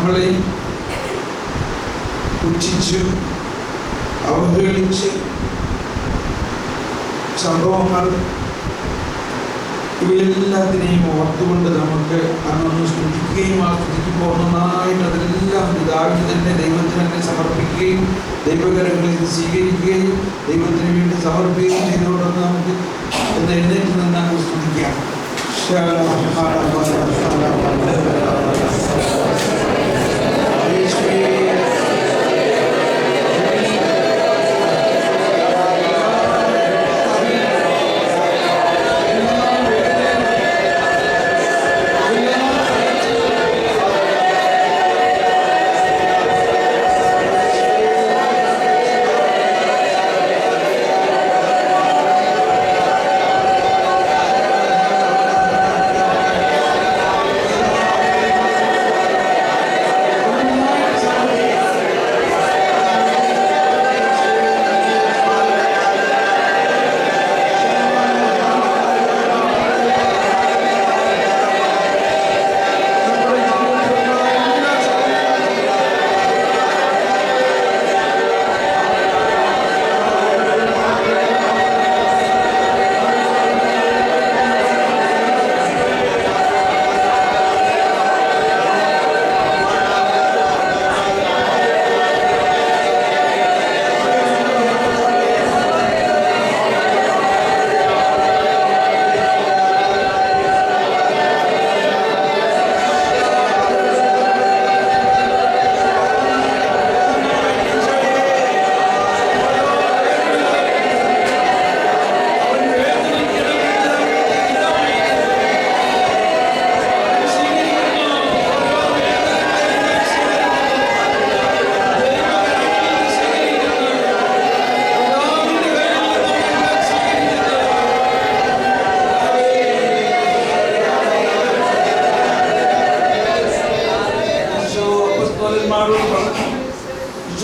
നമ്മളെ പുച്ഛിച്ച് അവഹേളിച്ച് സംഭവങ്ങൾ ഇവയെല്ലാത്തിനെയും ഓർത്തുകൊണ്ട് നമുക്ക് അന്നൊന്ന് സ്തുതിക്കുകയും ആ സ്തുതിക്കുമ്പോൾ നന്നായിട്ട് അതെല്ലാം പിതാവിന് തന്നെ ദൈവത്തിന് തന്നെ സമർപ്പിക്കുകയും ദൈവകരങ്ങളിൽ ഇത് സ്വീകരിക്കുകയും ദൈവത്തിന് വേണ്ടി സമർപ്പിക്കുകയും ചെയ്തുകൊണ്ടൊന്ന് നമുക്ക് എന്ന് എഴുന്നേറ്റ് നിന്നാണ് സ്തുതിക്കാം.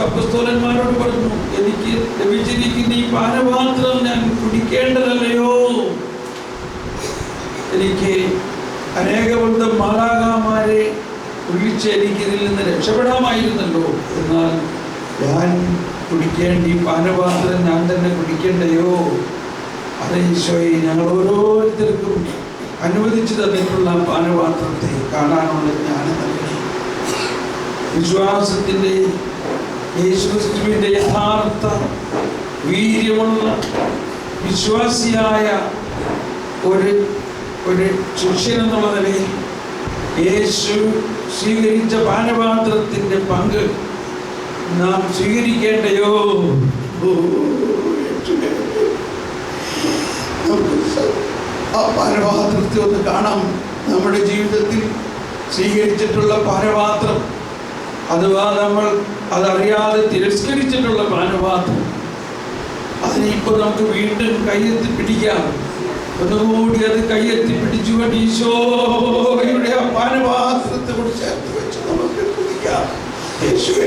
അപ്പോസ്തലന്മാരോട് പറഞ്ഞു, എനിക്ക് ലഭിച്ചിരിക്കുന്ന ഈ പാനപാത്രം ഞാൻ കുടിക്കേണ്ടതല്ലയോ? എനിക്ക് അനേകവൃദ്ധം മാലാഖമാരെ ഒഴിച്ച് എനിക്കിതിൽ നിന്ന് രക്ഷപ്പെടാമായിരുന്നല്ലോ. എന്നാൽ ഞാൻ കുടിക്കേണ്ട ഈ പാനപാത്രം ഞാൻ തന്നെ കുടിക്കേണ്ടയോ? അത് ഈശോയെ, ഞങ്ങൾ ഓരോരുത്തർക്കും അനുവദിച്ചു തന്നിട്ടുള്ള പാനപാത്രത്തെ കാണാനുള്ള ജ്ഞാനം നൽകണേ. വിശ്വാസത്തിൻ്റെ യേശുക്രിസ്തുവിൻ്റെ യഥാർത്ഥ വീര്യമുള്ള വിശ്വാസിയായ ഒരു ശിഷ്യൻ എന്നുള്ള നിലയിൽ യേശു സ്വീകരിച്ച പാനപാത്രത്തിൻ്റെ പങ്ക് നാം സ്വീകരിക്കേണ്ടയോ? ആ പാനപാത്രത്തെ ഒന്ന് കാണാം. നമ്മുടെ ജീവിതത്തിൽ സ്വീകരിച്ചിട്ടുള്ള പാനപാത്രം, അഥവാ നമ്മൾ അതറിയാതെ തിരസ്കരിച്ചിട്ടുള്ള പാനപാത്രം, അതിനിപ്പോൾ നമുക്ക് വീണ്ടും കയ്യെത്തി പിടിക്കാം. ഒന്നുകൂടി അത് കയ്യെത്തി പിടിച്ചുകൊണ്ട് ഈശോയുടെ ആ പാനപാത്രത്തെ കൂടി ചേർത്ത് വെച്ച് നമുക്ക് കുടിക്കാം. യേശുവേ,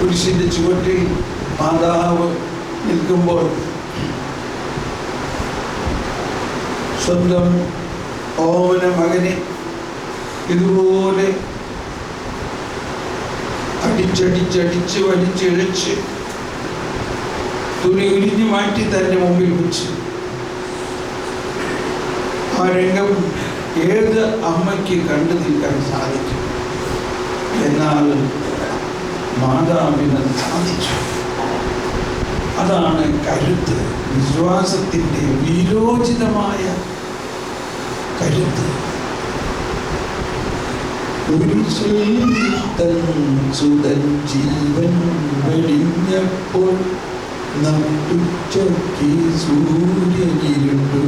കുരിശിന്റെ ചുവട്ടിൽ മാതാവ് നിൽക്കുമ്പോൾ സ്വന്തം ഓമന മകനെ ഇതുപോലെ അടിച്ചടിച്ചടിച്ച് വലിച്ചിഴച്ച് തുണി ഉരിഞ്ഞു മാറ്റി തന്റെ മുമ്പിൽ വെച്ച് ആ രംഗം ഏത് അമ്മയ്ക്ക് കണ്ടു നിൽക്കാൻ സാധിക്കും? എന്നാൽ മാതാവിന് സാധിച്ചു. അതാണ് കരുത്ത്, വിശ്വാസത്തിൻ്റെ വീരോചിതമായ കരുത്ത്. സുതൻ ജീവൻ വെടിഞ്ഞപ്പോൾ നട്ടുച്ചയ്ക്ക് സൂര്യനിരുണ്ടു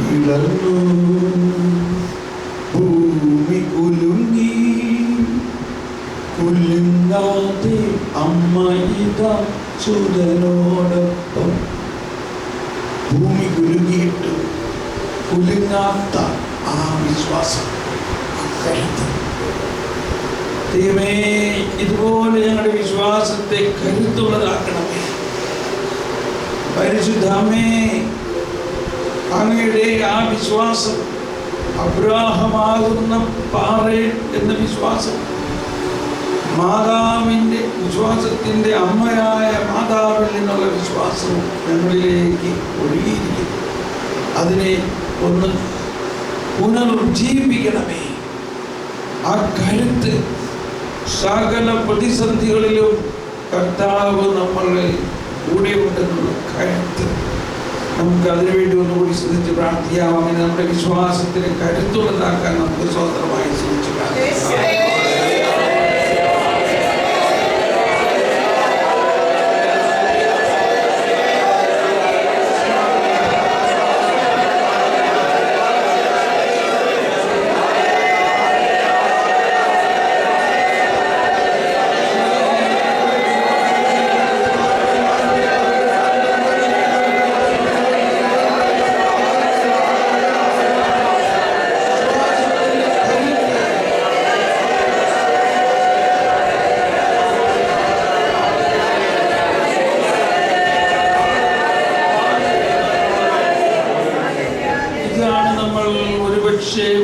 പിളർന്നു ഭൂമി കുലുങ്ങി കുലുങ്ങാതെ അമ്മ ഇതാ സുതനോടൊപ്പം. ഭൂമി കുലുങ്ങിയിട്ട് കുലുങ്ങാത്ത ആ വിശ്വാസം, കരുത്ത്. ദൈവമേ, ഇതുപോലെ ഞങ്ങളുടെ വിശ്വാസത്തെ കരുത്തുള്ളതാക്കണമേ. പരിശുദ്ധമേ, അങ്ങയുടെ ആ വിശ്വാസം, അബ്രാഹമാകുന്ന പാറയിൽ എന്ന വിശ്വാസം, മാതാവിൻ്റെ വിശ്വാസത്തിൻ്റെ അമ്മയായ മാതാവിൽ നിന്നുള്ള വിശ്വാസവും ഞങ്ങളിലേക്ക് ഒഴുകിയിരിക്കുന്നു. അതിനെ ഒന്ന് പുനരുജ്ജീവിപ്പിക്കണമേ. ആ കരുത്ത്, സകല പ്രതിസന്ധികളിലും കർത്താവ് നമ്മളുടെ കൂടെ ഉണ്ടെന്നുള്ള കരുത്ത്, നമുക്ക് അതിനുവേണ്ടി ഒന്നുകൂടി ശ്രദ്ധിച്ച് പ്രാർത്ഥിക്കാം. അങ്ങനെ നമ്മുടെ വിശ്വാസത്തിന് കരുത്തുള്ളതാക്കാൻ നമുക്ക് സ്വതന്ത്രമായി ശ്രമിച്ചു പ്രാർത്ഥിക്കാം.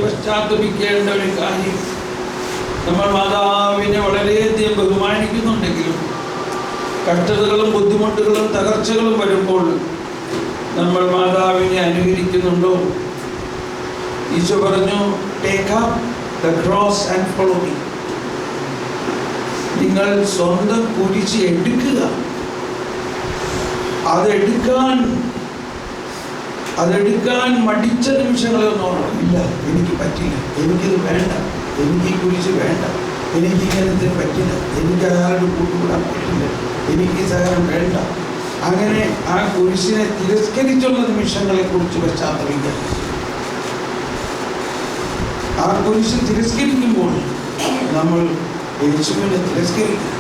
പശ്ചാത്തപിക്കേണ്ട ഒരു കാര്യം. നമ്മൾ മാതാവിനെ വളരെയധികം ബഹുമാനിക്കുന്നുണ്ടെങ്കിലും കഷ്ടതകളും ബുദ്ധിമുട്ടുകളും തകർച്ചകളും വരുമ്പോൾ നമ്മൾ മാതാവിനെ അനുകരിക്കുന്നുണ്ടോ? ഈശോ പറഞ്ഞു, take up the cross and follow me. നിങ്ങൾ സ്വന്തം കുരിശ് എടുക്കുക. അതെടുക്കാൻ മടിച്ച നിമിഷങ്ങളൊന്നും ഇല്ല. എനിക്ക് പറ്റില്ല, എനിക്കിത് വേണ്ട, എനിക്ക് ഈ കുരിശ് വേണ്ട, എനിക്ക് ഇങ്ങനത്തെ പറ്റില്ല, എനിക്ക് അയാളുടെ കൂട്ടുകൂടാൻ പറ്റില്ല, എനിക്ക് ഈ സഹനം വേണ്ട. അങ്ങനെ ആ കുരിശിനെ തിരസ്കരിച്ചുള്ള നിമിഷങ്ങളെ കുറിച്ച് പശ്ചാത്തപിക്കുക. ആ കുരിശ് തിരസ്കരിക്കുമ്പോൾ നമ്മൾ യേശുവിനെ തിരസ്കരിക്കുന്നു,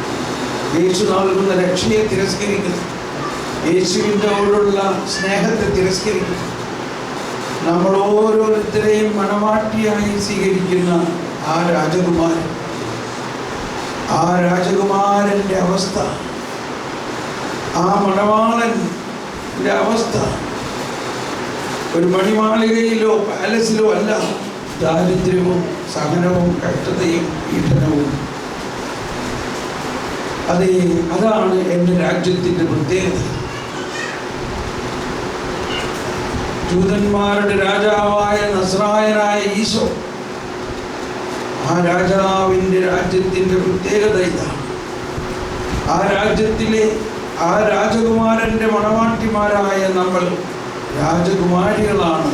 യേശു നൽകുന്ന രക്ഷയെ തിരസ്കരിക്കുന്നു, യേശുവിനോടുള്ള സ്നേഹത്തെ തിരസ്കരിക്കുന്നു. നമ്മൾ ഓരോരുത്തരെയും മണവാട്ടിയായി സ്വീകരിക്കുന്ന ആ രാജകുമാരൻ്റെ അവസ്ഥ, ആ മണവാളൻ്റെ അവസ്ഥ ഒരു മണിമാളികയിലോ പാലസിലോ അല്ല. ദാരിദ്ര്യവും സഹനവും കഷ്ടതയും പീഡനവും. അതാണ് എൻ്റെ രാജ്യത്തിൻ്റെ പ്രത്യേകത. ജൂതന്മാരുടെ രാജാവായ നസ്രായനായ ഈശോ, ആ രാജാവിൻ്റെ രാജ്യത്തിൻ്റെ പ്രത്യേകത ഇതാണ്. ആ രാജ്യത്തിലെ ആ രാജകുമാരൻ്റെ മണവാട്ടിമാരായ നമ്മൾ രാജകുമാരികളാണ്.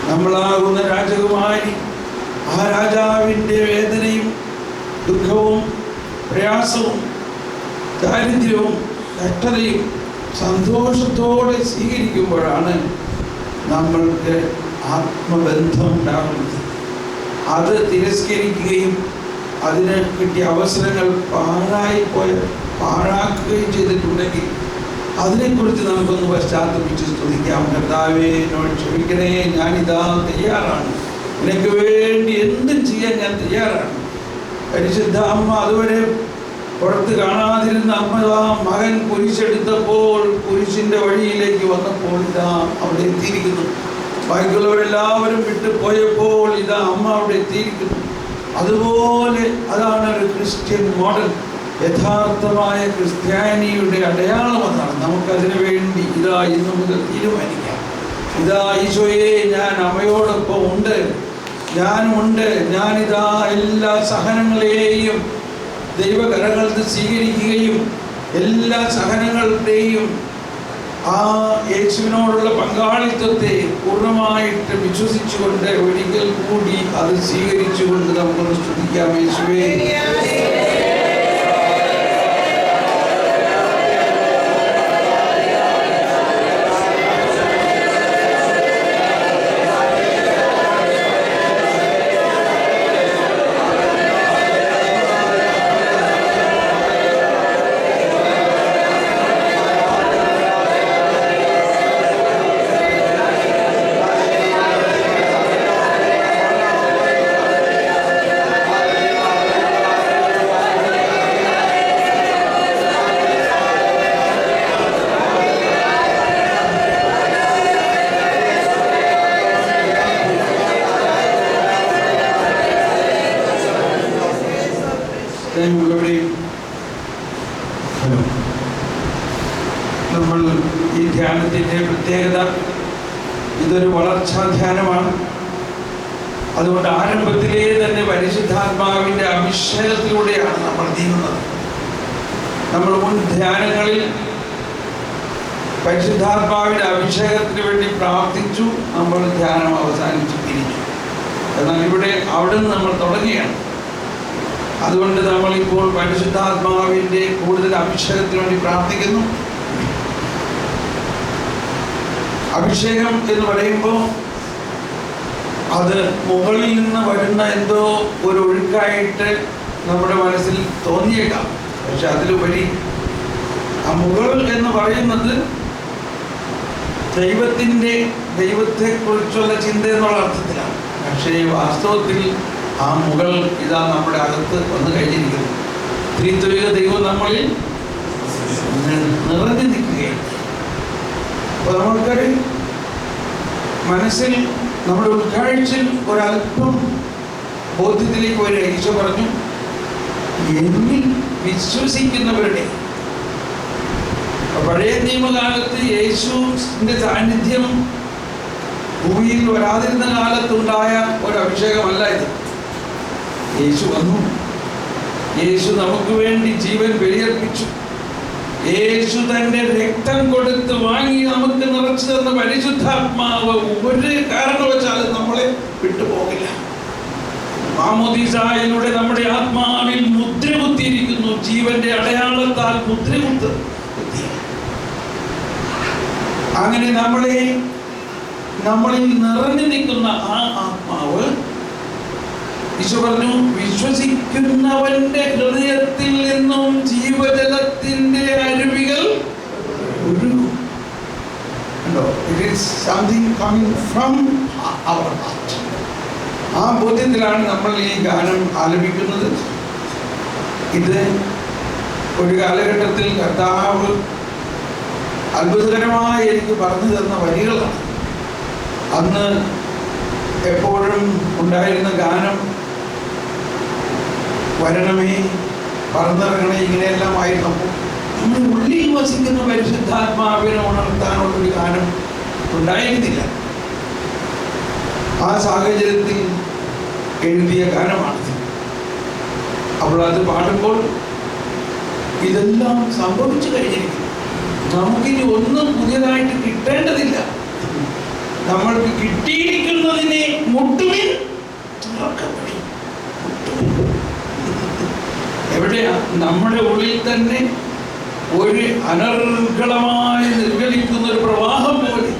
നമ്മളാകുന്ന രാജകുമാരി ആ രാജാവിൻ്റെ വേദനയും ദുഃഖവും പ്രയാസവും ദാരിദ്ര്യവും കഷ്ടതയും സന്തോഷത്തോടെ സ്വീകരിക്കുമ്പോഴാണ് നമ്മൾക്ക് ആത്മബന്ധം ഉണ്ടാകുന്നത്. അത് തിരസ്കരിക്കുകയും അതിന് കിട്ടിയ അവസരങ്ങൾ പാഴാക്കുകയും ചെയ്തിട്ടുണ്ടെങ്കിൽ അതിനെക്കുറിച്ച് നമുക്കൊന്ന് പശ്ചാത്തപിച്ച് സ്തുതിക്കാം. കർത്താവേ, എന്നോട് ക്ഷമിക്കണേ, ഞാനിതാ തയ്യാറാണ്, എനിക്ക് വേണ്ടി എന്തും ചെയ്യാൻ ഞാൻ തയ്യാറാണ്. പരിശുദ്ധ അമ്മ അതുവരെ പുറത്ത് കാണാതിരുന്ന അമ്മ മകൻ കുരിശെടുത്തപ്പോൾ, കുരിശിൻ്റെ വഴിയിലേക്ക് വന്നപ്പോൾ ഇതാ അവിടെ എത്തിയിരിക്കുന്നു. ബാക്കിയുള്ളവരെല്ലാവരും വിട്ടു പോയപ്പോൾ ഇതാ അമ്മ അവിടെ എത്തിയിരിക്കുന്നു. അതുപോലെ അതാണ് ഒരു ക്രിസ്ത്യൻ മോഡൽ. യഥാർത്ഥമായ ക്രിസ്ത്യാനിയുടെ അടയാളം അതാണ്. നമുക്കതിനു വേണ്ടി ഇതാ ഇന്നു മുതൽ തീരുമാനിക്കാം. ഇതാ ഈശോയെ, ഞാൻ അമ്മയോടൊപ്പം ഉണ്ട്, ഞാനുമുണ്ട്. ഞാനിതാ എല്ലാ സഹനങ്ങളെയും ദൈവകരങ്ങളിൽ സ്വീകരിക്കുകയും എല്ലാ സഹനങ്ങളുടെയും ആ യേശുവിനോടുള്ള പങ്കാളിത്തത്തെ പൂർണ്ണമായിട്ട് വിശ്വസിച്ചുകൊണ്ട് ഒരിക്കൽ കൂടി അത് സ്വീകരിച്ചുകൊണ്ട് നമുക്കൊന്ന് സ്തുതിക്കാം. യേശുവേ, നമ്മൾ ഈ ധ്യാനത്തിൻ്റെ പ്രത്യേകത, ഇതൊരു വളർച്ചാ ധ്യാനമാണ്. അതുകൊണ്ട് ആരംഭത്തിലേ തന്നെ പരിശുദ്ധാത്മാവിൻ്റെ അഭിഷേകത്തിലൂടെയാണ് നമ്മൾ നീങ്ങുന്നത്. നമ്മൾ മുൻ ധ്യാനങ്ങളിൽ പരിശുദ്ധാത്മാവിൻ്റെ അഭിഷേകത്തിന് വേണ്ടി പ്രാർത്ഥിച്ചു, നമ്മൾ ധ്യാനം അവസാനിച്ചു തിരിച്ചു. എന്നാൽ ഇവിടെ അവിടെ നിന്ന് നമ്മൾ തുടങ്ങിയാണ്. അതുകൊണ്ട് നമ്മളിപ്പോൾ പരിശുദ്ധാത്മാവിൻ്റെ കൂടുതൽ അഭിഷേകത്തിന് വേണ്ടി പ്രാർത്ഥിക്കുന്നു. അഭിഷേകം എന്ന് പറയുമ്പോൾ അത് മുകളിൽ നിന്ന് വരുന്ന എന്തോ ഒരു ഒഴുക്കായിട്ട് നമ്മുടെ മനസ്സിൽ തോന്നിയേക്കാം. പക്ഷെ അതിലുപരി ആ മുകൾ എന്ന് പറയുന്നത് ദൈവത്തെക്കുറിച്ചുള്ള ചിന്ത എന്നുള്ള അർത്ഥത്തിലാണ്. പക്ഷേ വാസ്തവത്തിൽ ആ മുകൾ ഇതാ നമ്മുടെ അകത്ത് വന്നു കഴിഞ്ഞിരിക്കുന്നു. ത്രിത്വൈക ദൈവം നമ്മളിൽ നിറഞ്ഞു നിൽക്കുകയാണ്. അപ്പോൾ നമുക്കൊരു മനസ്സിൽ നമ്മുടെ ഉൾക്കാഴ്ചയിൽ ഒരല്പം ബോധ്യത്തിലേക്ക് വരിക. ഈശോ പറഞ്ഞു, എന്നിൽ വിശ്വസിക്കുന്നവരുടെ. പഴയ നിയമകാലത്ത് യേശുവിൻ്റെ സാന്നിധ്യം ഭൂമിയിൽ വരാതിരുന്ന കാലത്തുണ്ടായ ഒരു അഭിഷേകമല്ല ഇത്. യേശു വന്നു, യേശു നമുക്ക് വേണ്ടി ജീവൻ ബലിയർപ്പിച്ചു, യേശു തന്റെ രക്തം കൊടുത്ത് വാങ്ങി നമുക്ക് നിറച്ചു തന്ന പരിശുദ്ധാത്മാവ് ഒരു കാരണവശാലും നമ്മളെ വിട്ടുപോകില്ല. മാമോദീസായിലൂടെ നമ്മുടെ ആത്മാവിൽ മുദ്ര കുത്തിയിരിക്കുന്നു. ജീവന്റെ അടയാളത്താൽ മുദ്ര കുത്തി. അങ്ങനെ നമ്മളിൽ നിറഞ്ഞു നിൽക്കുന്ന ആ ആത്മാവ്, ഈശോ പറഞ്ഞു, വിശ്വസിക്കുന്നവന്റെ ഹൃദയത്തിൽ നിന്നും ജീവജലത്തിന്റെ അരുവികൾ ഒഴുകും. It is something coming from our heart. ആ ബോധ്യത്തിലാണ് നമ്മൾ ഈ ഗാനം ആലപിക്കുന്നത്. ഇത് ഒരു കാലഘട്ടത്തിൽ കർത്താവ് അത്ഭുതകരമായി എനിക്ക് പറഞ്ഞു തന്ന വരികളാണ്. അന്ന് എപ്പോഴും ഉണ്ടായിരുന്ന ഗാനം വരണമേ, പറന്നിറങ്ങണേ, ഇങ്ങനെയെല്ലാം ആയിരുന്നപ്പോൾ നമ്മുടെ ഉള്ളിൽ വസിക്കുന്ന പരിശുദ്ധാത്മാവിനെ ഉണർത്താനുള്ളൊരു ഗാനം ഉണ്ടായിരുന്നില്ല. ആ സാഹചര്യത്തിൽ എഴുതിയ ഗാനമാണിത്. അപ്പോൾ അത് പാടുമ്പോൾ ഇതെല്ലാം സംഭവിച്ചു കഴിഞ്ഞിരിക്കുന്നു. നമുക്കിനി ഒന്നും പുതിയതായിട്ട് കിട്ടേണ്ടതില്ല. നമ്മൾക്ക് കിട്ടിയിരിക്കുന്നതിനെ മുട്ടുവിൻ. എവിടെയാ? നമ്മുടെ ഉള്ളിൽ തന്നെ ഒരു അനർഗളമായി നിർഗളിക്കുന്ന ഒരു പ്രവാഹം പോലെ,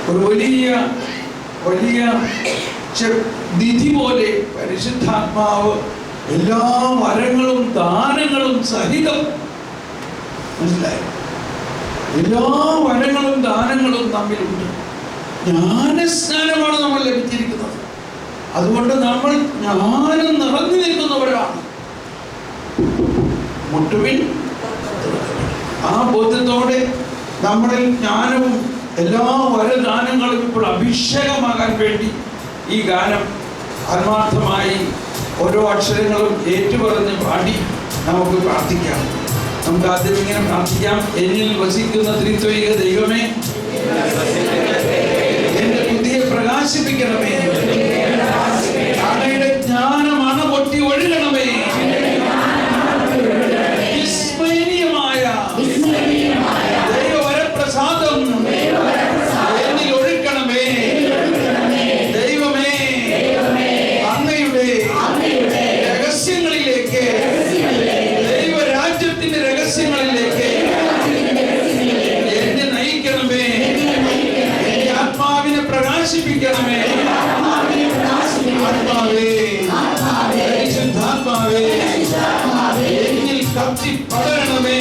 ഒരു വലിയ നിധി പോലെ പരിശുദ്ധാത്മാവ് എല്ലാ വരങ്ങളും ദാനങ്ങളും സഹിതം, മനസ്സിലായി, എല്ലാ വരങ്ങളും ദാനങ്ങളും നമ്മിലുണ്ട്. ജ്ഞാനസ്നാനമാണ് നമ്മൾ ലഭിച്ചിരിക്കുന്നത്. അതുകൊണ്ട് നമ്മൾ ജ്ഞാനം നിറഞ്ഞു നിൽക്കുന്നവരാണ്. മുട്ടുവിൻ. ആ ബോധ്യത്തോടെ നമ്മളിൽ ജ്ഞാനവും എല്ലാ വരദാനങ്ങളും ഇപ്പോൾ അഭിഷേകമാകാൻ വേണ്ടി ഈ ഗാനം ആത്മാർത്ഥമായി ഓരോ അക്ഷരങ്ങളും ഏറ്റുപറഞ്ഞ് പാടി നമുക്ക് പ്രാർത്ഥിക്കാം. നമുക്ക് ആദ്യം ഇങ്ങനെ പ്രാർത്ഥിക്കാം. എന്നിൽ വസിക്കുന്ന ത്രിത്വൈക ദൈവമേ, എന്റെ ബുദ്ധിയെ പ്രകാശിപ്പിക്കണമേ. അങ്ങയുടെ ജ്ഞാനമാണ് പൊട്ടി ഒഴുകണമേ. വിസ്മരണീയമായ ദൈവവരപ്രസാദം എന്നിൽ ഒഴുകണമേ. ദൈവമേ, അങ്ങയുടെ രഹസ്യങ്ങളിലേക്ക്, ദൈവരാജ്യത്തിന്റെ രഹസ്യങ്ങളിലേക്ക് എന്നെ നയിക്കണമേ. എന്റെ ആത്മാവിനെ പ്രകാശിപ്പിക്കണമേ. ആത്മാവേ, പരിശുദ്ധാത്മാവേ, എന്നിൽ കത്തി പടരണമേ.